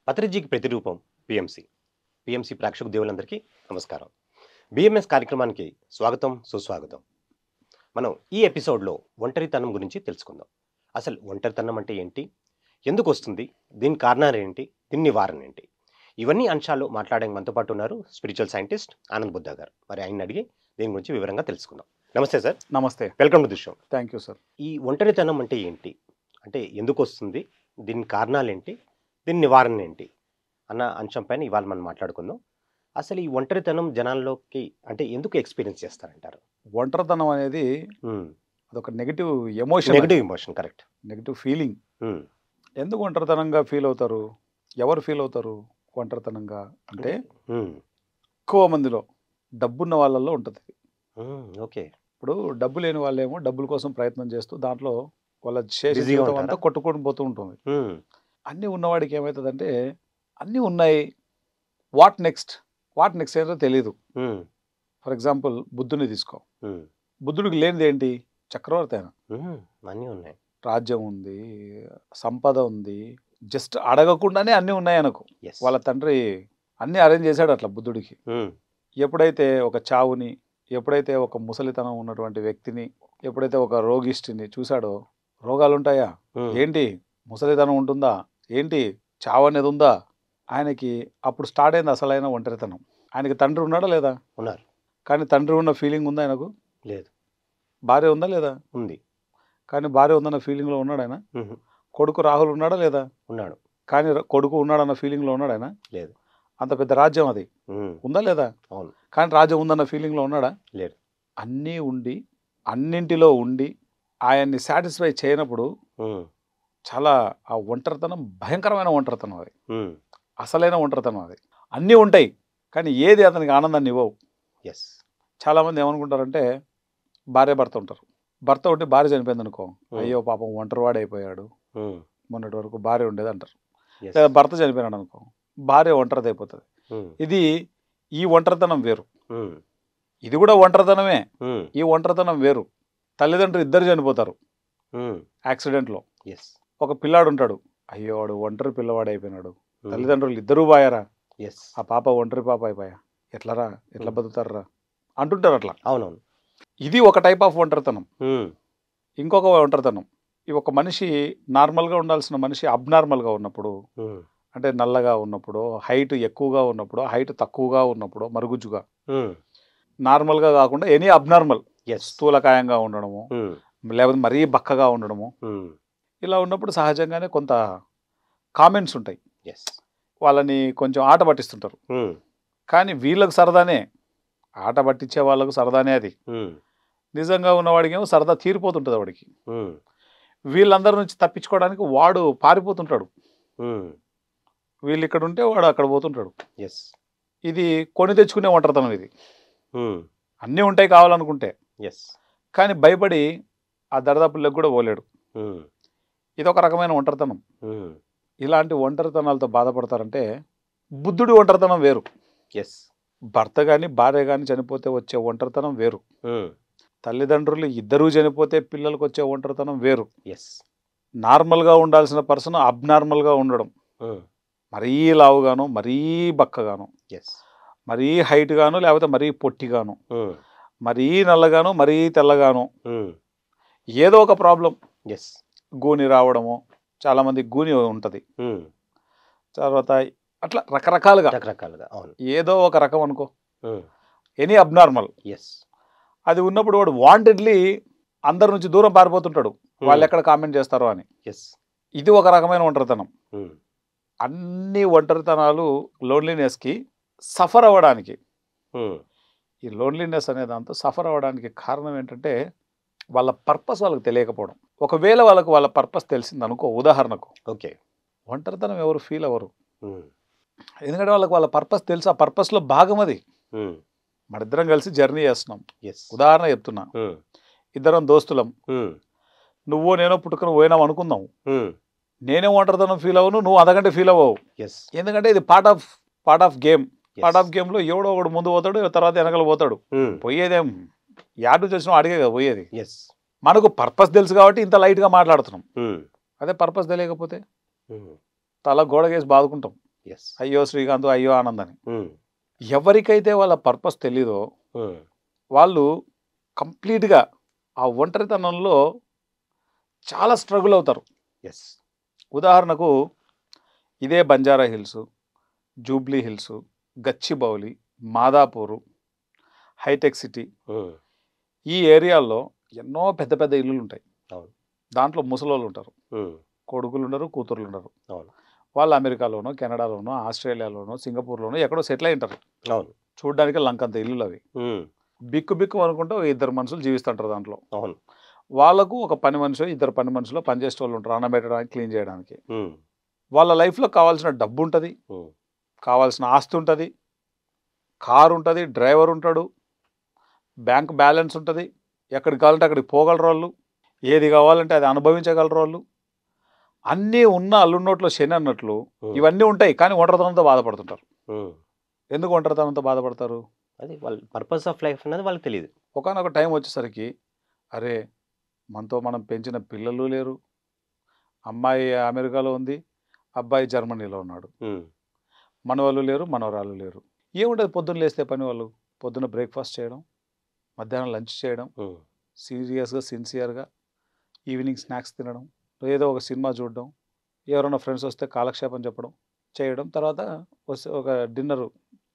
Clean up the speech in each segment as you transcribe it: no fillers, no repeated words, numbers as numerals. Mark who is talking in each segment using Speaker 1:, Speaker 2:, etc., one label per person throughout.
Speaker 1: పత్రిజీకి ప్రతిరూపం PMC. PMC ప్రేక్షక దేవులందరికీ నమస్కారం. బిఎంఎస్ కార్యక్రమానికి స్వాగతం, సుస్వాగతం. మనం ఈ ఎపిసోడ్లో ఒంటరితనం గురించి తెలుసుకుందాం. అసలు ఒంటరితనం అంటే ఏంటి, ఎందుకు వస్తుంది, దీని కారణాలు ఏంటి, దీని నివారణ ఏంటి, ఇవన్నీ అంశాలు మాట్లాడడానికి మనతో పాటు ఉన్నారు స్పిరిచువల్ సైంటిస్ట్ ఆనంద్ బుద్ధ గారు. మరి ఆయన అడిగి దీని గురించి వివరంగా తెలుసుకుందాం. నమస్తే సార్.
Speaker 2: నమస్తే.
Speaker 1: Welcome to the show.
Speaker 2: Thank you sir.
Speaker 1: ఈ ఒంటరితనం అంటే ఏంటి, అంటే ఎందుకు వస్తుంది, దీని కారణాలు ఏంటి, దీని నివారణ ఏంటి అన్న అంశం పైన ఇవాళ మనం మాట్లాడుకుందాం. అసలు ఈ ఒంటరితనం జనాల్లోకి అంటే ఎందుకు ఎక్స్పీరియన్స్ చేస్తారంటారు?
Speaker 2: ఒంటరితనం అనేది అదొక negative emotion,
Speaker 1: negative emotion. Correct.
Speaker 2: Negative feeling. ఎందుకు ఒంటరితనంగా ఫీల్ అవుతారు? ఎవరు ఫీల్ అవుతారు ఒంటరితనంగా అంటే? ఎక్కువ మందిలో డబ్బున్న వాళ్ళల్లో ఉంటుంది.
Speaker 1: ఓకే.
Speaker 2: ఇప్పుడు డబ్బు లేని వాళ్ళేమో డబ్బుల కోసం ప్రయత్నం చేస్తూ దాంట్లో వాళ్ళ చేసే
Speaker 1: Busy గా
Speaker 2: జీవితం
Speaker 1: ఉంటారా?
Speaker 2: అంతా కొట్టుకొని పోతూ ఉంటుంది. అన్నీ ఉన్నవాడికి ఏమవుతుందంటే అన్నీ ఉన్నాయి, వాట్ నెక్స్ట్ ఏదో తెలియదు. ఫర్ ఎగ్జాంపుల్ బుద్ధుని తీసుకో. బుద్ధుడికి లేనిది ఏంటి? చక్రవర్తి ఆయన.
Speaker 1: అన్నీ ఉన్నాయి,
Speaker 2: రాజ్యం ఉంది, సంపద ఉంది, జస్ట్ అడగకుండానే అన్నీ ఉన్నాయి ఆయనకు.
Speaker 1: Yes.
Speaker 2: వాళ్ళ తండ్రి అన్నీ అరేంజ్ చేశాడు అట్లా బుద్ధుడికి. ఎప్పుడైతే ఒక చావుని, ఎప్పుడైతే ఒక ముసలితనం ఉన్నటువంటి వ్యక్తిని, ఎప్పుడైతే ఒక రోగిష్టిని చూశాడో, రోగాలు ఉంటాయా ఏంటి, ముసలితనం ఉంటుందా ఏంటి, చావు అనేది ఉందా, ఆయనకి అప్పుడు స్టార్ట్ అయింది అసలైన ఒంటరితనం. ఆయనకి తండ్రి ఉన్నాడా లేదా?
Speaker 1: ఉన్నారు.
Speaker 2: కానీ తండ్రి ఉన్న ఫీలింగ్ ఉందా ఆయనకు?
Speaker 1: లేదు.
Speaker 2: భార్య ఉందా లేదా?
Speaker 1: ఉంది.
Speaker 2: కానీ భార్య ఉందన్న ఫీలింగ్లో ఉన్నాడు ఆయన. కొడుకు రాహుల్ ఉన్నాడా లేదా?
Speaker 1: ఉన్నాడు.
Speaker 2: కానీ కొడుకు ఉన్నాడన్న ఫీలింగ్లో ఉన్నాడు ఆయన.
Speaker 1: లేదు.
Speaker 2: అంత పెద్ద రాజ్యం అది ఉందా లేదా?
Speaker 1: అవును.
Speaker 2: కానీ రాజ్యం ఉందన్న ఫీలింగ్లో ఉన్నాడా?
Speaker 1: లేదు.
Speaker 2: అన్నీ ఉండి అన్నింటిలో ఉండి ఆయన్ని సాటిస్ఫై చేయనప్పుడు చాలా ఆ ఒంటరితనం భయంకరమైన ఒంటరితనం అది. అసలైన ఒంటరితనం అది. అన్నీ ఉంటాయి కానీ ఏది అతనికి ఆనందాన్ని ఇవ్వవు.
Speaker 1: ఎస్.
Speaker 2: చాలామంది ఏమనుకుంటారంటే భార్య భర్త ఉంటారు. భర్త ఉంటే భార్య చనిపోయింది అనుకో, అయ్యో పాపం ఒంటరివాడు అయిపోయాడు, మొన్నటి వరకు భార్య ఉండేది అంటారు. లేదా భర్త చనిపోయినాడు అనుకో, భార్య ఒంటరిది అయిపోతుంది. ఇది ఈ ఒంటరితనం వేరు, ఇది కూడా ఒంటరితనమే. ఈ ఒంటరితనం వేరు. తల్లిదండ్రులు ఇద్దరు చనిపోతారు యాక్సిడెంట్లో.
Speaker 1: ఎస్.
Speaker 2: ఒక పిల్లాడు ఉంటాడు, అయ్యో వాడు ఒంటరి పిల్లవాడు అయిపోయినాడు, తల్లిదండ్రులు ఇద్దరూ పోయారా,
Speaker 1: ఎస్.
Speaker 2: ఆ పాప ఒంటరి పాప అయిపోయా, ఎట్లరా ఎట్లా బతుకుతారా అంటుంటారు అట్లా.
Speaker 1: అవునవును.
Speaker 2: ఇది ఒక టైప్ ఆఫ్ ఒంటరితనం. ఇంకొక ఒంటరితనం, ఈ ఒక మనిషి నార్మల్గా ఉండాల్సిన మనిషి అబ్నార్మల్గా ఉన్నప్పుడు, అంటే నల్లగా ఉన్నప్పుడు, హైట్ ఎక్కువగా ఉన్నప్పుడు, హైట్ తక్కువగా ఉన్నప్పుడు, మరుగుజ్జుగా, నార్మల్గా కాకుండా ఎనీ అబ్నార్మల్, స్థూలకాయంగా ఉండడము, లేకపోతే మరీ బక్కగా ఉండడము, ఇలా ఉన్నప్పుడు సహజంగానే కొంత కామెంట్స్ ఉంటాయి.
Speaker 1: ఎస్.
Speaker 2: వాళ్ళని కొంచెం ఆట పట్టిస్తుంటారు. కానీ వీళ్ళకు సరదానే, ఆట పట్టించే వాళ్ళకు సరదానే అది. నిజంగా ఉన్నవాడికి ఏమో సరదా తీరిపోతుంటుంది వాడికి. వీళ్ళందరి నుంచి తప్పించుకోవడానికి వాడు పారిపోతుంటాడు. వీళ్ళు ఇక్కడ ఉంటే వాడు అక్కడ పోతుంటాడు.
Speaker 1: ఎస్.
Speaker 2: ఇది కొని తెచ్చుకునే ఒంటరితనం ఇది. అన్నీ ఉంటాయి కావాలనుకుంటే,
Speaker 1: ఎస్.
Speaker 2: కానీ భయపడి ఆ దరిదాపుల్లోకి కూడా పోలేడు. ఇది ఒక రకమైన ఒంటరితనం. ఇలాంటి ఒంటరితనాలతో బాధపడతారంటే బుద్ధుడి ఒంటరితనం వేరు.
Speaker 1: ఎస్.
Speaker 2: భర్త కానీ భార్య కానీ చనిపోతే వచ్చే ఒంటరితనం వేరు. తల్లిదండ్రులు ఇద్దరూ చనిపోతే పిల్లలకు వచ్చే ఒంటరితనం వేరు.
Speaker 1: ఎస్.
Speaker 2: నార్మల్గా ఉండాల్సిన పర్సన్ అబ్నార్మల్గా ఉండడం, మరీ లావుగాను, మరీ బక్కగాను,
Speaker 1: ఎస్.
Speaker 2: మరీ హైట్ గాను, లేకపోతే మరీ పొట్టిగాను, మరీ నల్లగాను, మరీ తెల్లగాను, ఏదో ఒక ప్రాబ్లం.
Speaker 1: ఎస్.
Speaker 2: గూని రావడము, చాలామంది గూని ఉంటుంది. తర్వాత అట్లా రకరకాలుగా
Speaker 1: అవును.
Speaker 2: ఏదో ఒక రకం అనుకో, ఎనీ అబ్నార్మల్.
Speaker 1: ఎస్.
Speaker 2: అది ఉన్నప్పుడు వాడు వాంటెడ్లీ అందరి నుంచి దూరం పారిపోతుంటాడు, వాళ్ళు ఎక్కడ కామెంట్ చేస్తారో అని.
Speaker 1: ఎస్.
Speaker 2: ఇది ఒక రకమైన ఒంటరితనం. అన్ని ఒంటరితనాలు లోన్లీనెస్కి సఫర్ అవ్వడానికి, ఈ లోన్లీనెస్ అనే దాంతో సఫర్ అవ్వడానికి కారణం ఏంటంటే వాళ్ళ పర్పస్ వాళ్ళకి తెలియకపోవడం. ఒకవేళ వాళ్ళకు వాళ్ళ పర్పస్ తెలిసింది అనుకో, ఉదాహరణకు,
Speaker 1: ఓకే,
Speaker 2: ఒంటరితనం ఎవరు ఫీల్ అవ్వరు. ఎందుకంటే వాళ్ళకి వాళ్ళ పర్పస్ తెలుసు, ఆ పర్పస్లో భాగం అది. మన ఇద్దరం కలిసి జర్నీ చేస్తున్నాం. ఉదాహరణ చెప్తున్నా, ఇద్దరం దోస్తులం, నువ్వు నేనో పుట్టుకొని పోయినాం అనుకుందాం. నేనే ఒంటరితనం ఫీల్ అవ్వను, నువ్వు అంతకంటే ఫీల్ అవ్వవు. ఎందుకంటే ఇది part of game. Part of గేమ్లో ఎవడో ఒకడు ముందు పోతాడు, తర్వాత వెనకాల పోతాడు. పోయేదేం యాడ్ చేసినా అడిగే కదా పోయేది. మనకు పర్పస్ తెలుసు కాబట్టి ఇంత లైట్గా మాట్లాడుతున్నాం. అదే పర్పస్ తెలియకపోతే తల గోడకేసి బాదుకుంటాం. అయ్యో శ్రీకాంత్, అయ్యో ఆనంద్ అని. ఎవరికైతే వాళ్ళ పర్పస్ తెలీదో వాళ్ళు కంప్లీట్గా ఆ ఒంటరితనంలో చాలా స్ట్రగుల్ అవుతారు. ఉదాహరణకు ఇదే Banjara Hills, Jubilee Hills, Gachibowli, Madhapur, హైటెక్ సిటీ, ఈ ఏరియాల్లో ఎన్నో పెద్ద పెద్ద ఇల్లులు ఉంటాయి. దాంట్లో ముసలోళ్ళు ఉంటారు, కొడుకులు ఉండరు, కూతుర్లు ఉండరు. వాళ్ళు అమెరికాలోనో, కెనడాలోనో, ఆస్ట్రేలియాలోనో, సింగపూర్లోనో ఎక్కడో సెటిల్ అయి ఉంటారు. చూడడానికి లంకంత ఇల్లులు అవి. బిక్కు బిక్కు అనుకుంటే 2 మనుషులు జీవిస్తుంటారు దాంట్లో. వాళ్ళకు ఒక పని మనిషి, 2 పని మనుషులు పనిచేసే వాళ్ళు ఉంటారు, అన్నం పెట్టడానికి, క్లీన్ చేయడానికి. వాళ్ళ లైఫ్లో కావాల్సిన డబ్బు ఉంటుంది, కావాల్సిన ఆస్తి ఉంటుంది, కారు ఉంటుంది, డ్రైవర్ ఉంటాడు, బ్యాంక్ బ్యాలెన్స్ ఉంటుంది, ఎక్కడికి కావాలంటే అక్కడికి పోగలరు వాళ్ళు, ఏది కావాలంటే అది అనుభవించగలరు వాళ్ళు. అన్నీ ఉన్న అల్లున్నోట్లో శని అన్నట్లు ఇవన్నీ ఉంటాయి, కానీ ఒంటరితనంతో బాధపడుతుంటారు. ఎందుకు ఒంటరితనంతో బాధపడతారు?
Speaker 1: అది వాళ్ళ పర్పస్ ఆఫ్ లైఫ్ అనేది వాళ్ళకి తెలియదు.
Speaker 2: ఒకనొక టైం వచ్చేసరికి అరే మనతో మనం పెంచిన పిల్లలు లేరు, అమ్మాయి అమెరికాలో ఉంది, అబ్బాయి జర్మనీలో ఉన్నాడు, మనవాళ్ళు లేరు, మనవరాళ్ళు లేరు. ఏముంటుంది పొద్దున్న లేస్తే పని? వాళ్ళు పొద్దున్న బ్రేక్ఫాస్ట్ చేయడం, మధ్యాహ్నం లంచ్ చేయడం, సీరియస్గా సిన్సియర్గా ఈవినింగ్ స్నాక్స్ తినడం, ఏదో ఒక సినిమా చూడడం, ఎవరైనా ఫ్రెండ్స్ వస్తే కాలక్షేపం చెప్పడం చేయడం, తర్వాత వస్తే ఒక డిన్నర్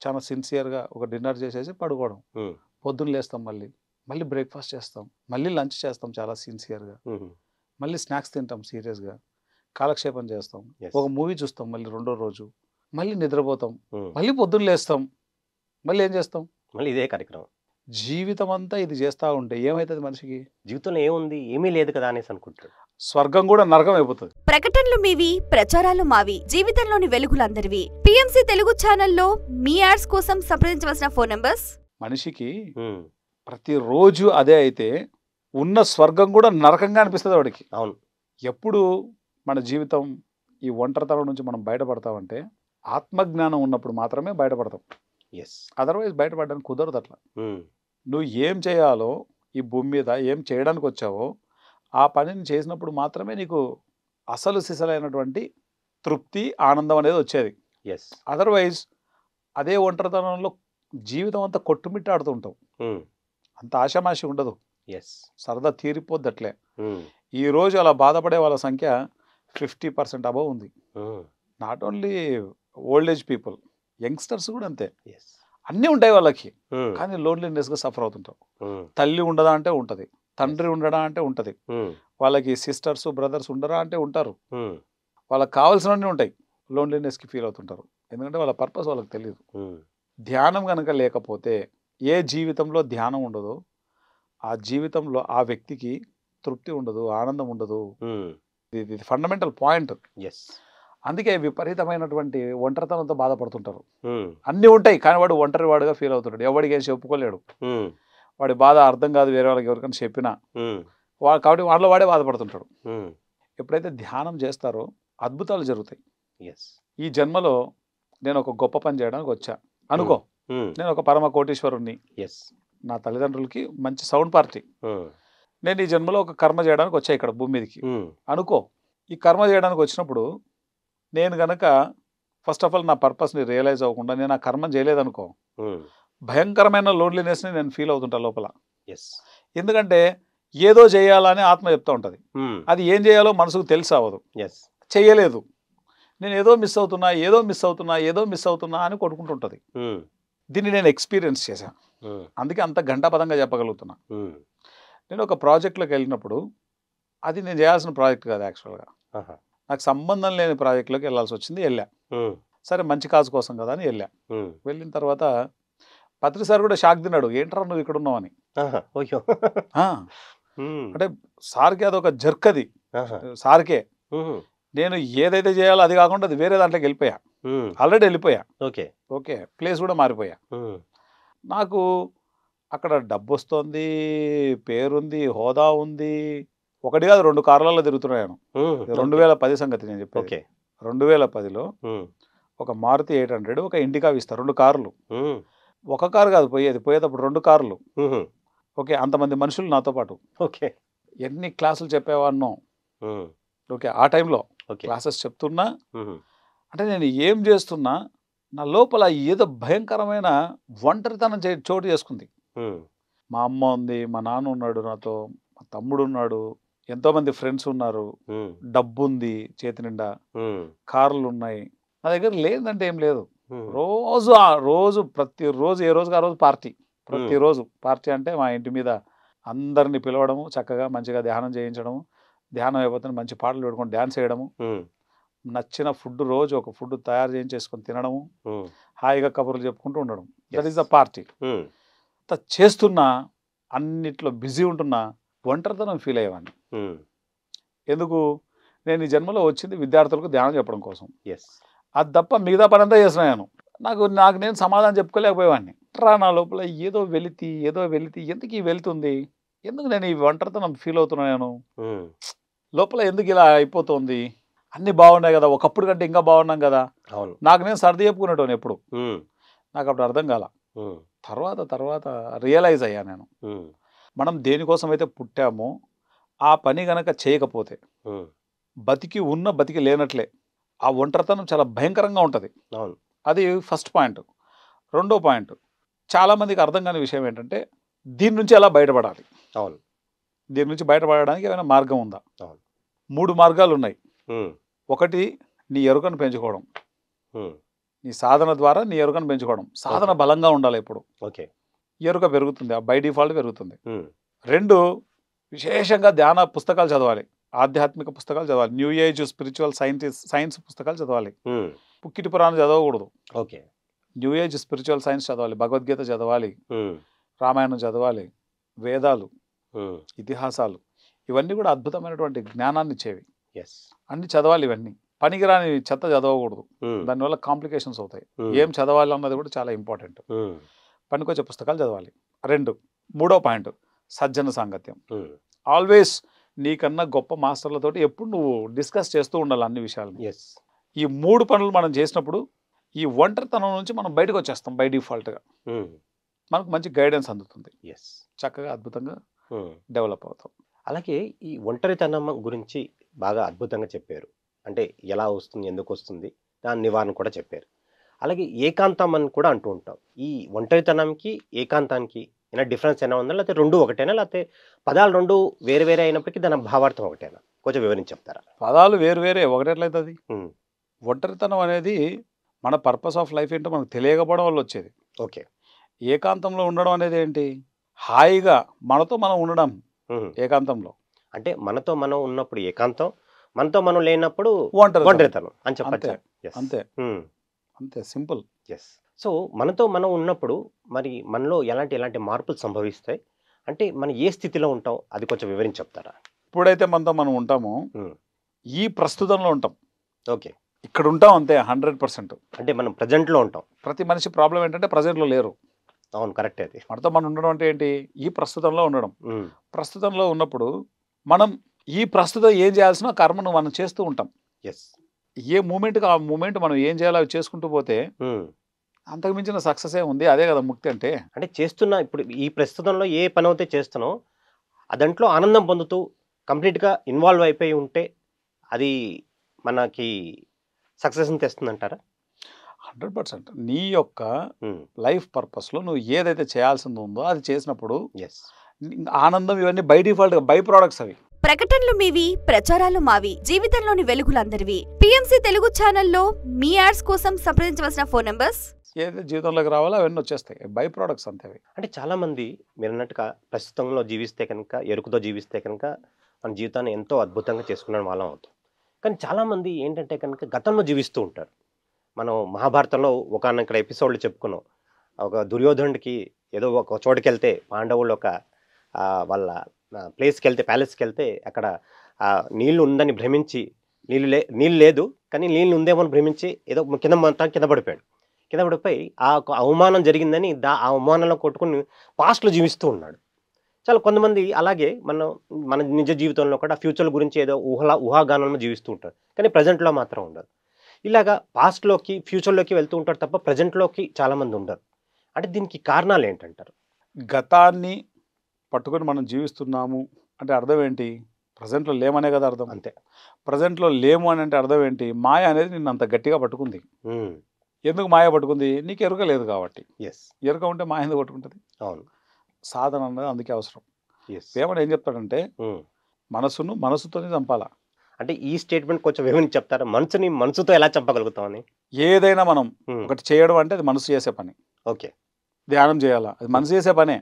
Speaker 2: చాలా సిన్సియర్గా ఒక డిన్నర్ చేసేసి పడుకోవడం. పొద్దున్న లేస్తాం, మళ్ళీ బ్రేక్ఫాస్ట్ చేస్తాం, మళ్ళీ లంచ్ చేస్తాం చాలా సిన్సియర్గా, మళ్ళీ స్నాక్స్ తింటాం సీరియస్గా, కాలక్షేపం చేస్తాం, ఒక మూవీ చూస్తాం, మళ్ళీ రెండో రోజు మళ్ళీ నిద్రపోతాం, మళ్ళీ పొద్దున్న లేస్తాం, మళ్ళీ ఏం చేస్తాం?
Speaker 1: మళ్ళీ ఇదే కార్యక్రమం.
Speaker 2: జీవితం అంతా ఇది చేస్తూ ఉంటే ఏమవుతుంది? మనిషికి
Speaker 1: జీవితంలో ఏముంది, ఏమీ లేదు కదా అనేసి అనుకుంటాడు.
Speaker 2: స్వర్గం కూడా నరకం అయిపోతుంది.
Speaker 3: ప్రకటనలు మీవి, ప్రచారాలు మావి, జీవితంలోని వెలుగులందరివి. పిఎంసి తెలుగు ఛానల్లో మీ యాడ్స్ కోసం సంప్రదించవలసిన ఫోన్ నంబర్స్.
Speaker 2: మనిషికి ప్రతిరోజు అదే అయితే ఉన్న స్వర్గం కూడా నరకంగా అనిపిస్తుంది వాడికి.
Speaker 1: అవును.
Speaker 2: ఎప్పుడు మన జీవితం ఈ ఒంటరితనం నుంచి మనం బయటపడతామంటే ఆత్మజ్ఞానం ఉన్నప్పుడు మాత్రమే బయటపడతాం. అదర్వైజ్ బయటపడడానికి కుదరదు. అట్లా నువ్వు ఏం చేయాలో ఈ భూమి మీద ఏం చేయడానికి వచ్చావో ఆ పనిని చేసినప్పుడు మాత్రమే నీకు అసలు సిసలైనటువంటి తృప్తి, ఆనందం అనేది వచ్చేది. అదర్వైజ్ అదే ఒంటరితనంలో జీవితం అంతా కొట్టుమిట్టాడుతూ ఉంటావు. అంత ఆశామాషి ఉండదు, సరదా తీరిపోద్ది అట్లే. ఈరోజు అలా బాధపడే వాళ్ళ సంఖ్య 50% అబవ్ ఉంది. Not only old age people, youngsters కూడా అంతే. అన్నీ ఉంటాయి వాళ్ళకి, కానీ లోన్లీనెస్గా సఫర్ అవుతుంటారు. తల్లి ఉండదా అంటే ఉంటుంది, తండ్రి ఉండడా అంటే ఉంటుంది, వాళ్ళకి సిస్టర్స్ బ్రదర్స్ ఉండరా అంటే ఉంటారు, వాళ్ళకి కావాల్సినవన్నీ ఉంటాయి. లోన్లీనెస్కి ఫీల్ అవుతుంటారు, ఎందుకంటే వాళ్ళ పర్పస్ వాళ్ళకి తెలియదు. ధ్యానం కనుక లేకపోతే, ఏ జీవితంలో ధ్యానం ఉండదో ఆ జీవితంలో ఆ వ్యక్తికి తృప్తి ఉండదు, ఆనందం ఉండదు. ఇది ఫండమెంటల్ పాయింట్. అందుకే విపరీతమైనటువంటి ఒంటరితనంతో బాధపడుతుంటారు. అన్నీ ఉంటాయి, కానీ వాడు ఒంటరి వాడుగా ఫీల్ అవుతుంటాడు, ఎవరికి ఏం చెప్పుకోలేడు. వాడి బాధ అర్థం కాదు వేరే వాళ్ళకి ఎవరికైనా చెప్పినా, కాబట్టి వాడిలో వాడే బాధపడుతుంటాడు. ఎప్పుడైతే ధ్యానం చేస్తారో అద్భుతాలు జరుగుతాయి. ఈ జన్మలో నేను ఒక గొప్ప పని చేయడానికి వచ్చా అనుకో, నేను ఒక పరమ కోటీశ్వరుణ్ణి, నా తల్లిదండ్రులకి మంచి సౌండ్ పార్టీ, నేను ఈ జన్మలో ఒక కర్మ చేయడానికి వచ్చా ఇక్కడ భూమి మీదకి అనుకో. ఈ కర్మ చేయడానికి వచ్చినప్పుడు నేను గనక ఫస్ట్ ఆఫ్ ఆల్ నా పర్పస్ని రియలైజ్ అవ్వకుండా నేను ఆ కర్మ చేయలేదనుకో, భయంకరమైన లోన్లీనెస్ని నేను ఫీల్ అవుతుంటా లోపల. ఎందుకంటే ఏదో చేయాలని ఆత్మ చెప్తూ ఉంటుంది, అది ఏం చేయాలో మనసుకు తెలిసి అవ్వదు, చెయ్యలేదు. నేను ఏదో మిస్ అవుతున్నా, ఏదో మిస్ అవుతున్నా, ఏదో మిస్ అవుతున్నా అని కొట్టుకుంటుంటుంది. దీన్ని నేను ఎక్స్పీరియన్స్ చేశాను, అందుకే అంత ఘంటాపదంగా చెప్పగలుగుతున్నా. నేను ఒక ప్రాజెక్ట్లోకి వెళ్ళినప్పుడు, అది నేను చేయాల్సిన ప్రాజెక్ట్ కాదు యాక్చువల్గా, నాకు సంబంధం లేని ప్రాజెక్ట్లోకి వెళ్ళాల్సి వచ్చింది. వెళ్ళా, సరే మంచి కాజు కోసం కదా అని వెళ్ళా. వెళ్ళిన తర్వాత పత్రి సార్ కూడా షాక్ తిన్నాడు, ఏంట్రా నువ్వు ఇక్కడ ఉన్నావు అని. అంటే సార్కి అదొక జర్క్, అది సార్కే. నేను ఏదైతే చేయాలో అది కాకుండా అది వేరే దాంట్లోకి వెళ్ళిపోయా, ఆల్రెడీ వెళ్ళిపోయా. ఓకే, ప్లేస్ కూడా మారిపోయా. నాకు అక్కడ డబ్బు వస్తుంది, పేరుంది, హోదా ఉంది, ఒకటి కాదు 2 కార్లలో తిరుగుతున్నాను. 2010 సంగతి నేను చెప్పేది. 2010లో ఒక మారుతి 800, ఒక ఇండికా విస్తా, 2 కార్లు. ఒక కారు కాదు పోయేటప్పుడు 2 కార్లు. ఓకే, అంతమంది మనుషులు నాతో పాటు. ఓకే, ఎన్ని క్లాసులు చెప్పేవాడినో. ఓకే, ఆ టైంలో క్లాసెస్ చెప్తున్నా అంటే నేను ఏం చేస్తున్నా నా లోపల ఏదో భయంకరమైన ఒంటరితనం చోటు చేసుకుంది. మా అమ్మ ఉంది, మా నాన్న ఉన్నాడు నాతో, మా తమ్ముడు ఉన్నాడు, ఎంతోమంది ఫ్రెండ్స్ ఉన్నారు, డబ్బు ఉంది చేతి నిండా, కార్లు ఉన్నాయి. నా దగ్గర లేదంటే ఏం లేదు. రోజు ప్రతిరోజు ఏ రోజుకి ఆ రోజు పార్టీ. ప్రతిరోజు పార్టీ అంటే మా ఇంటి మీద అందరిని పిలవడము, చక్కగా మంచిగా ధ్యానం చేయించడము, ధ్యానం అయిపోతే మంచి పాటలు పెట్టుకొని డ్యాన్స్ వేయడము, నచ్చిన ఫుడ్ రోజు ఒక ఫుడ్ తయారు చేయించేసుకొని తినడము, హాయిగా కబుర్లు చెప్పుకుంటూ ఉండడం. That is the party. చేస్తున్నా అన్నిట్లో బిజీ ఉంటున్నా ఒంటరితనం ఫీల్ అయ్యేవాడిని. ఎందుకు? నేను ఈ జన్మలో వచ్చింది విద్యార్థులకు ధ్యానం చెప్పడం కోసం. అది తప్ప మిగతా పని అంతా చేస్తున్నాను. నాకు నేను సమాధానం చెప్పుకోలేకపోయేవాడిని. నా లోపల ఏదో వెలితి ఎందుకు ఈ వెళ్తుంది, ఎందుకు నేను ఈ ఒంటరితనం ఫీల్ అవుతున్నాను, లోపల ఎందుకు ఇలా అయిపోతుంది, అన్ని బాగున్నాయి కదా, ఒకప్పుడు కంటే ఇంకా బాగున్నాం కదా. నాకు నేను సర్ది చెప్పుకునేటోని ఎప్పుడు. నాకు అప్పుడు అర్థం కాల. తర్వాత రియలైజ్ అయ్యా నేను, మనం దేనికోసం అయితే పుట్టామో ఆ పని గనక చేయకపోతే బతికి లేనట్లే. ఆ ఒంటరితనం చాలా భయంకరంగా ఉంటుంది. అది ఫస్ట్ పాయింట్. రెండో పాయింట్, చాలామందికి అర్థం కాని విషయం ఏంటంటే దీని నుంచి ఎలా బయటపడాలి. దీని నుంచి బయటపడడానికి ఏమైనా మార్గం ఉందా? 3 మార్గాలు ఉన్నాయి. ఒకటి, నీ ఎరుకను పెంచుకోవడం. నీ సాధన ద్వారా నీ ఎరుకను పెంచుకోవడం. సాధన బలంగా ఉండాలి. ఎప్పుడు ఎరుక పెరుగుతుంది, బై డిఫాల్ట్ పెరుగుతుంది. 2, విశేషంగా ధ్యాన పుస్తకాలు చదవాలి, ఆధ్యాత్మిక పుస్తకాలు చదవాలి, న్యూ ఏజ్ స్పిరిచువల్ సైన్స్ పుస్తకాలు చదవాలి. పుక్కిటి పురాణం చదవకూడదు. న్యూ ఏజ్ స్పిరిచువల్ సైన్స్ చదవాలి, భగవద్గీత చదవాలి, రామాయణం చదవాలి, వేదాలు, ఇతిహాసాలు, ఇవన్నీ కూడా అద్భుతమైనటువంటి జ్ఞానాన్ని ఇచ్చేవి. అన్ని చదవాలి. ఇవన్నీ పనికిరాని చెత్త చదవకూడదు, దానివల్ల కాంప్లికేషన్స్ అవుతాయి. ఏం చదవాలి అన్నది కూడా చాలా ఇంపార్టెంట్. పనికొచ్చే పుస్తకాలు చదవాలి. 2, మూడో పాయింట్, సజ్జన సాంగత్యం. ఆల్వేస్ నీకన్నా గొప్ప మాస్టర్లతోటి ఎప్పుడు నువ్వు డిస్కస్ చేస్తూ ఉండాలి అన్ని విషయాలు. ఈ 3 పనులు మనం చేసినప్పుడు ఈ ఒంటరితనం నుంచి మనం బయటకు వచ్చేస్తాం. బై డిఫాల్ట్గా మనకు మంచి గైడెన్స్ అందుతుంది. చక్కగా అద్భుతంగా డెవలప్ అవుతాం.
Speaker 1: అలాగే ఈ ఒంటరితనం గురించి బాగా అద్భుతంగా చెప్పారు. అంటే ఎలా వస్తుంది, ఎందుకు వస్తుంది, దాని నివారణ కూడా చెప్పారు. అలాగే ఏకాంతం అని కూడా అంటూ ఉంటాం. ఈ ఒంటరితనంకి ఏకాంతానికి ఏమైనా డిఫరెన్స్ అయినా ఉందా, లేకపోతే 2 ఒకటేనా, లేకపోతే పదాలు 2 వేరు వేరే అయినప్పటికీ దాని భావార్థం ఒకటేనా? కొంచెం వివరించి చెప్తారా?
Speaker 2: పదాలు వేరే ఒకటెట్లయితుంది? ఒంటరితనం అనేది మన పర్పస్ ఆఫ్ లైఫ్ ఏంటో మనకు తెలియకపోవడం వల్ల వచ్చేది. ఏకాంతంలో ఉండడం అనేది ఏంటి? హాయిగా మనతో మనం ఉండడం ఏకాంతంలో.
Speaker 1: అంటే మనతో మనం ఉన్నప్పుడు ఏకాంతం, మనతో మనం లేనప్పుడు ఒంటరితనం అని చెప్పచ్చు.
Speaker 2: అంతే సింపుల్.
Speaker 1: సో మనతో మనం ఉన్నప్పుడు మరి మనలో ఎలాంటి మార్పులు సంభవిస్తాయి? అంటే మనం ఏ స్థితిలో ఉంటాం, అది కొంచెం వివరించి చెప్తారా?
Speaker 2: ఇప్పుడైతే మనతో మనం ఉంటామో ఈ ప్రస్తుతంలో ఉంటాం. ఇక్కడ ఉంటాం అంతే 100%.
Speaker 1: అంటే మనం ప్రజెంట్లో ఉంటాం.
Speaker 2: ప్రతి మనిషి ప్రాబ్లం ఏంటంటే ప్రజెంట్లో లేరు.
Speaker 1: అవును, కరెక్ట్. అది
Speaker 2: మనతో మనం ఉండడం అంటే ఏంటి? ఈ ప్రస్తుతంలో ఉండడం. ప్రస్తుతంలో ఉన్నప్పుడు మనం ఈ ప్రస్తుతం ఏం చేయాల్సిన కర్మను మనం చేస్తూ ఉంటాం. ఏ మూమెంట్కి ఆ మూమెంట్ మనం ఏం చేయాలో అవి చేసుకుంటూ పోతే అంతకు మించిన సక్సెస్ ఏ ఉంది. అదే కదా ముక్తి అంటే.
Speaker 1: అంటే చేస్తున్నా ఇప్పుడు ఈ ప్రస్తుతంలో ఏ పని అయితే చేస్తున్నావు దాంట్లో ఆనందం పొందుతూ కంప్లీట్గా ఇన్వాల్వ్ అయిపోయి ఉంటే అది మనకి సక్సెస్ని తెస్తుందంటారా?
Speaker 2: 100%. నీ యొక్క లైఫ్ పర్పస్లో నువ్వు ఏదైతే చేయాల్సింది ఉందో అది చేసినప్పుడు ఆనందం, ఇవన్నీ బై డిఫాల్ట్గా బై ప్రోడక్ట్స్. అవి
Speaker 3: ప్రకటనలు మీవి, ప్రచారాలు మావి, జీవితంలోని వెలుగులందరివి. పిఎంసి తెలుగు ఛానల్లో మీ యాడ్స్ కోసం సంప్రదించవలసిన ఫోన్ నంబర్స్
Speaker 2: ఏదైతే జీవితంలోకి రావాలో అవన్నీ వచ్చేస్తాయి, బై ప్రోడక్ట్స్ అంతే.
Speaker 1: అంటే చాలామంది మీరు అన్నట్టుగా ప్రస్తుతంలో జీవిస్తే కనుక, ఎరుకుతో జీవిస్తే కనుక మన జీవితాన్ని ఎంతో అద్భుతంగా చేసుకునే వాళ్ళం అవుతాం. కానీ చాలామంది ఏంటంటే కనుక గతంలో జీవిస్తూ ఉంటారు. మనం మహాభారతంలో ఒకనొక ఎపిసోడ్లు చెప్పుకున్నాం. ఒక దుర్యోధనుడికి ఏదో ఒక చోటుకి వెళ్తే పాండవులు ఒక వాళ్ళ ప్లేస్కి వెళ్తే, ప్యాలెస్కి వెళ్తే అక్కడ నీళ్లు ఉందని భ్రమించి నీళ్ళు లేదు కానీ నీళ్ళు ఉందేమో అని భ్రమించి ఏదో కింద పడిపోయి ఆ అవమానం జరిగిందని ఆ అవమానంలో కొట్టుకుని పాస్ట్లో జీవిస్తూ ఉన్నాడు. చాలా కొంతమంది అలాగే మన నిజ జీవితంలో కూడా ఫ్యూచర్ గురించి ఏదో ఊహాగానంలో జీవిస్తూ ఉంటారు, కానీ ప్రజెంట్లో మాత్రం ఉండదు. ఇలాగా పాస్ట్లోకి ఫ్యూచర్లోకి వెళ్తూ ఉంటారు తప్ప ప్రజెంట్లోకి చాలామంది ఉండరు. అంటే దీనికి కారణాలు ఏంటంటారు?
Speaker 2: గతాన్ని పట్టుకొని మనం జీవిస్తున్నాము అంటే అర్థం ఏంటి? ప్రజెంట్లో లేమనే కదా అర్థం.
Speaker 1: అంతే.
Speaker 2: ప్రజెంట్లో లేము అని అంటే అర్థం ఏంటి? మాయ అనేది నిన్ను అంత గట్టిగా పట్టుకుంది. ఎందుకు మాయ పట్టుకుంది? నీకు ఎరుక లేదు కాబట్టి. ఎరుక ఉంటే మాయ ఎందుకు పట్టుకుంటుంది?
Speaker 1: అవును.
Speaker 2: సాధన అనేది అందుకే అవసరం. వేమన ఏం చెప్తాడంటే మనసును మనసుతోనే చంపాలా.
Speaker 1: అంటే ఈ స్టేట్మెంట్ కొంచెం ఏమని చెప్తారా? మనసుని మనసుతో ఎలా చంపగలుగుతామని?
Speaker 2: ఏదైనా మనం ఒకటి చేయడం అంటే అది మనసు చేసే పని.
Speaker 1: ఓకే.
Speaker 2: ధ్యానం చేయాలా, అది మనసు చేసే పనే.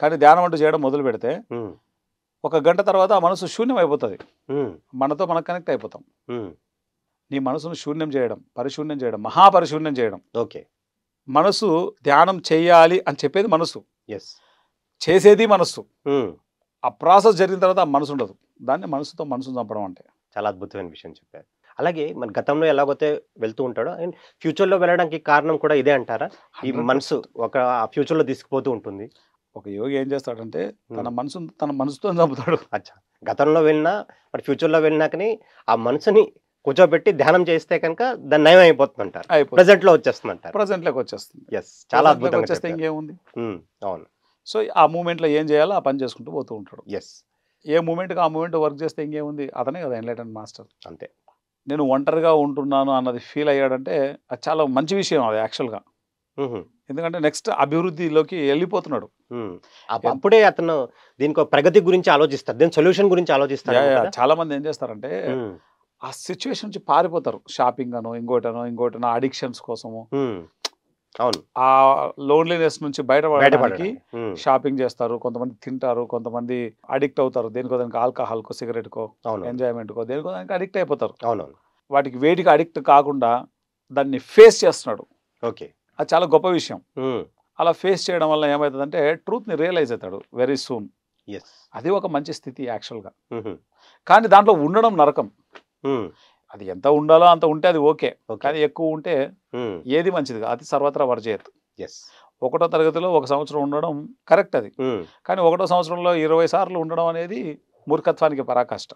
Speaker 2: కానీ ధ్యానం అంటూ చేయడం మొదలు పెడితే 1 గంట తర్వాత ఆ మనసు శూన్యం అయిపోతుంది. మనతో మనం కనెక్ట్ అయిపోతాం. నీ మనసును శూన్యం చేయడం, పరిశూన్యం చేయడం, మహాపరిశూన్యం చేయడం.
Speaker 1: ఓకే.
Speaker 2: మనసు ధ్యానం చేయాలి అని చెప్పేది మనసు, చేసేది మనసు. ఆ ప్రాసెస్ జరిగిన తర్వాత ఆ మనసు ఉండదు. దాన్ని మనసుతో మనసును చంపడం అంటే.
Speaker 1: చాలా అద్భుతమైన విషయం చెప్పారు. అలాగే మన గతంలో ఎలాగైతే వెళ్తూ ఉంటాడో అండ్ ఫ్యూచర్లో వెళ్ళడానికి కారణం కూడా ఇదే అంటారా? ఈ మనసు ఒక ఫ్యూచర్లో తీసుకుపోతూ ఉంటుంది.
Speaker 2: ఒక యోగి ఏం చేస్తాడంటే తన మనసుతో చంపుతాడు.
Speaker 1: అచ్చా. గతంలో వెళ్ళినా మరి ఫ్యూచర్లో వెళ్ళినాకని ఆ మనసుని కూర్చోబెట్టి ధ్యానం చేస్తే కనుక దాన్ని నయం అయిపోతుంది అంటారు. ప్రెజెంట్లో వచ్చేస్తుంది అంటారు.
Speaker 2: ప్రెజెంట్లోకి వచ్చేస్తుంది.
Speaker 1: చాలా అద్భుతంగా
Speaker 2: వచ్చేస్తే ఇంకేముంది.
Speaker 1: అవును.
Speaker 2: సో ఆ మూమెంట్లో ఏం చేయాలో ఆ పని చేసుకుంటూ పోతూ ఉంటాడు. ఏ మూమెంట్కి ఆ మూమెంట్ వర్క్ చేస్తే ఇంకేముంది. అతనే కదా ఎన్లైటెన్డ్ మాస్టర్.
Speaker 1: అంతే.
Speaker 2: నేను ఒంటరిగా ఉంటున్నాను అన్నది ఫీల్ అయ్యాడంటే అది చాలా మంచి విషయం. అది యాక్చువల్గా ఎందుకంటే నెక్స్ట్ అభివృద్ధిలోకి వెళ్ళిపోతున్నాడు.
Speaker 1: అప్పుడే అతను దీనికి ప్రగతి గురించి ఆలోచిస్తారు, దీని సొల్యూషన్ గురించి ఆలోచిస్తారు.
Speaker 2: చాలా మంది ఏం చేస్తారంటే ఆ సిచ్యువేషన్ నుంచి పారిపోతారు. షాపింగ్ అనో ఇంకోటనో అడిక్షన్స్ కోసము.
Speaker 1: అవును.
Speaker 2: ఆ లోన్లీనెస్ నుంచి బయటపడడానికి షాపింగ్ చేస్తారు. కొంతమంది తింటారు, కొంతమంది అడిక్ట్ అవుతారు. దేనికో దానికి ఆల్కహాల్కో, సిగరెట్కో, ఎంజాయ్మెంట్కో, దేనికో దానికి అడిక్ట్ అయిపోతారు. వాటికి వేటికి అడిక్ట్ కాకుండా దాన్ని ఫేస్ చేస్తున్నాడు.
Speaker 1: ఓకే.
Speaker 2: అది చాలా గొప్ప విషయం. అలా ఫేస్ చేయడం వల్ల ఏమవుతుందంటే ట్రూత్ని రియలైజ్ అవుతాడు వెరీ సూన్. అది ఒక మంచి స్థితి యాక్చువల్గా. కానీ దాంట్లో ఉండడం నరకం. అది ఎంత ఉండాలో అంత ఉంటే అది ఓకే. కానీ ఎక్కువ ఉంటే ఏది మంచిది కాదు. అది సర్వత్రా వర్జయత్. 1వ తరగతిలో 1 సంవత్సరం ఉండడం కరెక్ట్ అది. కానీ 1వ సంవత్సరంలో 20 సార్లు ఉండడం అనేది మూర్ఖత్వానికి పరాకాష్ట.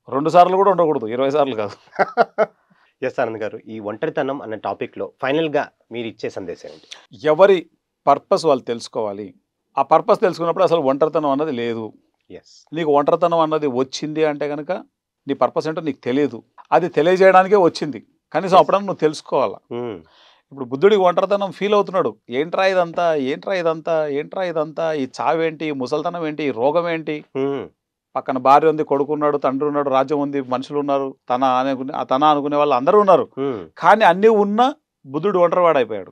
Speaker 2: 2 సార్లు కూడా ఉండకూడదు, 20 సార్లు కాదు.
Speaker 1: ఆనంద్ గారు, ఈ ఒంటరితనం అనే టాపిక్లో ఫైనల్గా మీరు ఇచ్చే సందేశం ఏంటి?
Speaker 2: ఎవరి పర్పస్ వాళ్ళు తెలుసుకోవాలి. ఆ పర్పస్ తెలుసుకున్నప్పుడు అసలు ఒంటరితనం అన్నది లేదు. నీకు ఒంటరితనం అన్నది వచ్చింది అంటే కనుక నీ పర్పస్ ఏంటో నీకు తెలియదు. అది తెలియజేయడానికే వచ్చింది. కనీసం అప్పుడన్నా నువ్వు తెలుసుకోవాలా. ఇప్పుడు బుద్ధుడికి ఒంటరితనం ఫీల్ అవుతున్నాడు. ఏంట్రా ఇదంతా, ఈ చావేంటి, ఈ ముసలితనం ఏంటి, ఈ రోగం ఏంటి, పక్కన భార్య ఉంది, కొడుకున్నాడు, తండ్రి ఉన్నాడు, రాజ్యం ఉంది, మనుషులు ఉన్నారు, తన అనుకునే వాళ్ళు అందరూ ఉన్నారు. కానీ అన్నీ ఉన్నా బుద్ధుడు ఒంటరివాడు అయిపోయాడు.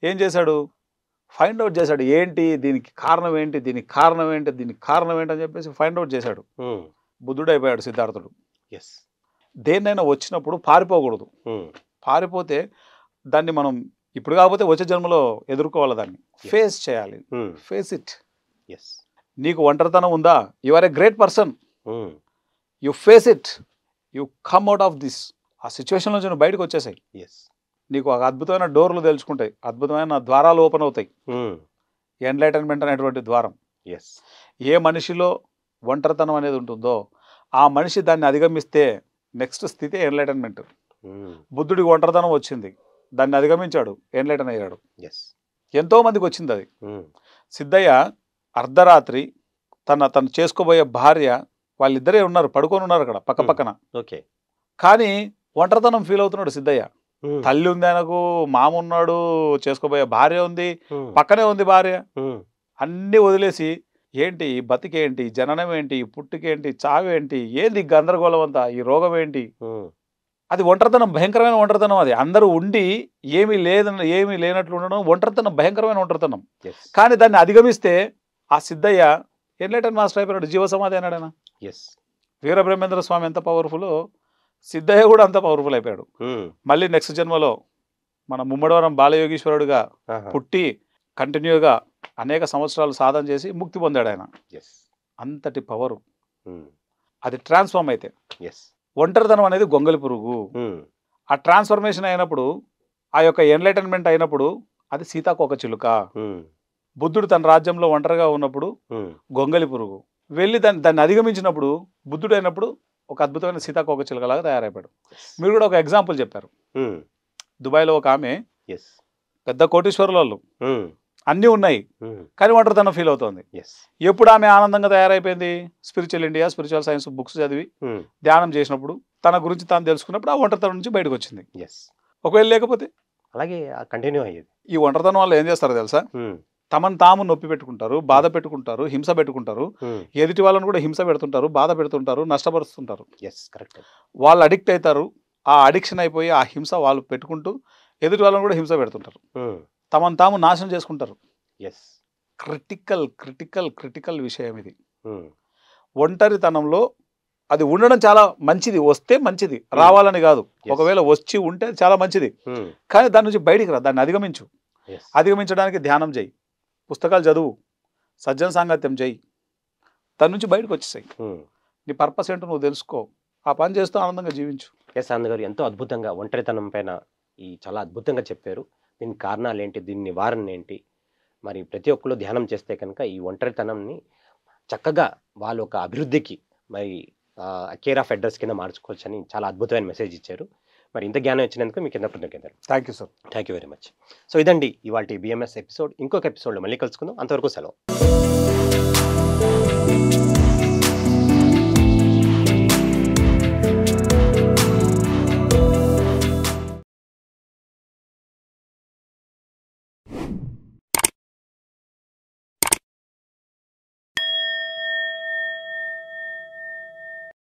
Speaker 2: ఏం చేశాడు? ఫైండ్ అవుట్ చేశాడు. ఏంటి దీనికి కారణం ఏంటి అని చెప్పేసి ఫైండ్ అవుట్ చేశాడు. బుద్ధుడు అయిపోయాడు సిద్ధార్థుడు. దేన్నైనా వచ్చినప్పుడు పారిపోకూడదు. పారిపోతే దాన్ని మనం ఇప్పుడు కాకపోతే వచ్చే జన్మలో ఎదుర్కోవాలి. దాన్ని ఫేస్ చేయాలి. Face it. నీకు ఒంటరితనం ఉందా? You are a great person. You face it. You come out of this. ఆ సిచ్యువేషన్ నుంచి నువ్వు బయటకు వచ్చేసాయి. నీకు ఒక అద్భుతమైన డోర్లు తెలుసుకుంటాయి, అద్భుతమైన ద్వారాలు ఓపెన్ అవుతాయి. ఎన్లైటన్మెంట్ అనేటువంటి ద్వారం. ఏ మనిషిలో ఒంటరితనం అనేది ఉంటుందో ఆ మనిషి దాన్ని అధిగమిస్తే నెక్స్ట్ స్థితి ఎన్లైటన్మెంట్. బుద్ధుడికి ఒంటరితనం వచ్చింది, దాన్ని అధిగమించాడు, ఎన్లైటన్ అయ్యాడు. ఎంతో మందికి వచ్చింది అది. సిద్ధయ్య అర్ధరాత్రి తను చేసుకోబోయే భార్య వాళ్ళిద్దరే ఉన్నారు, పడుకొని ఉన్నారు అక్కడ పక్క పక్కన. కానీ ఒంటరితనం ఫీల్ అవుతున్నాడు సిద్ధయ్య. తల్లి ఉంది ఆయనకు, మామ ఉన్నాడు, చేసుకోబోయే భార్య ఉంది, పక్కనే ఉంది భార్య. అన్నీ వదిలేసి ఏంటి బతికేంటి, జననం ఏంటి, పుట్టుకేంటి, చావేంటి, ఏంది గందరగోళం అంతా, ఈ రోగం ఏంటి, అది ఒంటరితనం, భయంకరమైన ఒంటరితనం. అది అందరూ ఉండి ఏమీ లేనట్లు ఉండడం ఒంటరితనం, భయంకరమైన ఒంటరితనం. కానీ దాన్ని అధిగమిస్తే ఆ సిద్ధయ్య ఎన్లైటన్ మాస్టర్ అయిపోయాడు, జీవసమాధి అన్నాడు ఆయన. వీరబ్రహ్మేంద్ర స్వామి ఎంత పవర్ఫుల్, సిద్ధయ్య కూడా అంత పవర్ఫుల్ అయిపోయాడు. మళ్ళీ నెక్స్ట్ జన్మలో మన ముమ్మడివరం బాలయోగీశ్వరుడుగా పుట్టి కంటిన్యూగా అనేక సంవత్సరాలు సాధన చేసి ముక్తి పొందాడు ఆయన. అంతటి పవరు. అది ట్రాన్స్ఫార్మ్ అయితే. ఒంటరితనం అనేది గొంగలి పురుగు. ఆ ట్రాన్స్ఫర్మేషన్ అయినప్పుడు, ఆ యొక్క ఎన్లైటన్మెంట్ అయినప్పుడు అది సీతాకోక చిలుక. బుద్ధుడు తన రాజ్యంలో ఒంటరిగా ఉన్నప్పుడు గొంగలి పురుగు. వెళ్ళి దాన్ని అధిగమించినప్పుడు బుద్ధుడు అయినప్పుడు ఒక అద్భుతమైన సీతాకోక చిలుకలాగా తయారైపోయాడు. మీరు కూడా ఒక ఎగ్జాంపుల్ చెప్పారు. దుబాయ్లో ఒక ఆమె పెద్ద కోటీశ్వరుల వాళ్ళు, అన్నీ ఉన్నాయి, కానీ ఒంటరితనం ఫీల్ అవుతుంది.
Speaker 1: ఎస్.
Speaker 2: ఎప్పుడు ఆమె ఆనందంగా తయారైపోయింది? Spiritual India, spiritual science books చదివి ధ్యానం చేసినప్పుడు, తన గురించి తాను తెలుసుకున్నప్పుడు ఆ ఒంటరితనం నుంచి బయటకు వచ్చింది.
Speaker 1: ఎస్.
Speaker 2: ఒకవేళ లేకపోతే
Speaker 1: అలాగే కంటిన్యూ అయ్యేది.
Speaker 2: ఈ ఒంటరితనం వల్ల ఏం చేస్తారో తెలుసా? తమను తాము నొప్పి పెట్టుకుంటారు, బాధ పెట్టుకుంటారు, హింస పెట్టుకుంటారు, ఎదుటి వాళ్ళని కూడా హింస పెడుతుంటారు, బాధ పెడుతుంటారు, నష్టపరుస్తుంటారు.
Speaker 1: Yes, correct.
Speaker 2: వాళ్ళు అడిక్ట్ అవుతారు. ఆ అడిక్షన్ అయిపోయి ఆ హింస వాళ్ళు పెట్టుకుంటూ ఎదుటి వాళ్ళని కూడా హింస పెడుతుంటారు, తమను తాము నాశనం చేసుకుంటారు.
Speaker 1: ఎస్.
Speaker 2: క్రిటికల్ క్రిటికల్ క్రిటికల్ విషయం ఇది. ఒంటరితనంలో అది ఉండడం చాలా మంచిది, వస్తే మంచిది, రావాలని కాదు. ఒకవేళ వచ్చి ఉంటే చాలా మంచిది, కానీ దాని నుంచి బయటికి రా, దాన్ని అధిగమించు. అధిగమించడానికి ధ్యానం చేయి, పుస్తకాలు చదువు, సజ్జన సాంగత్యం చేయి, దాని నుంచి బయటకు వచ్చేసాయి. నీ పర్పస్ ఏంటో నువ్వు తెలుసుకో, ఆ పని చేస్తూ ఆనందంగా జీవించు.
Speaker 1: ఎస్ ఆనంద్ గారు, ఎంతో అద్భుతంగా ఒంటరితనం పైన చాలా అద్భుతంగా చెప్పారు. దీని కారణాలు ఏంటి, దీని నివారణ ఏంటి, మరి ప్రతి ఒక్కరు ధ్యానం చేస్తే కనుక ఈ ఒంటరితనంని చక్కగా వాళ్ళ ఒక అభివృద్ధికి మరి కేర్ ఆఫ్ అడ్రస్ కింద మార్చుకోవచ్చు అని చాలా అద్భుతమైన మెసేజ్ ఇచ్చారు. మరి ఇంత జ్ఞానం ఇచ్చినందుకు మీకు కింద కృతజ్ఞతలు.
Speaker 2: Thank you sir.
Speaker 1: Thank you very much. So ఇదండి ఇవాళ బిఎంఎస్ ఎపిసోడ్. ఇంకొక ఎపిసోడ్లో మళ్ళీ కలుసుకుందాం. అంతవరకు సెలవు.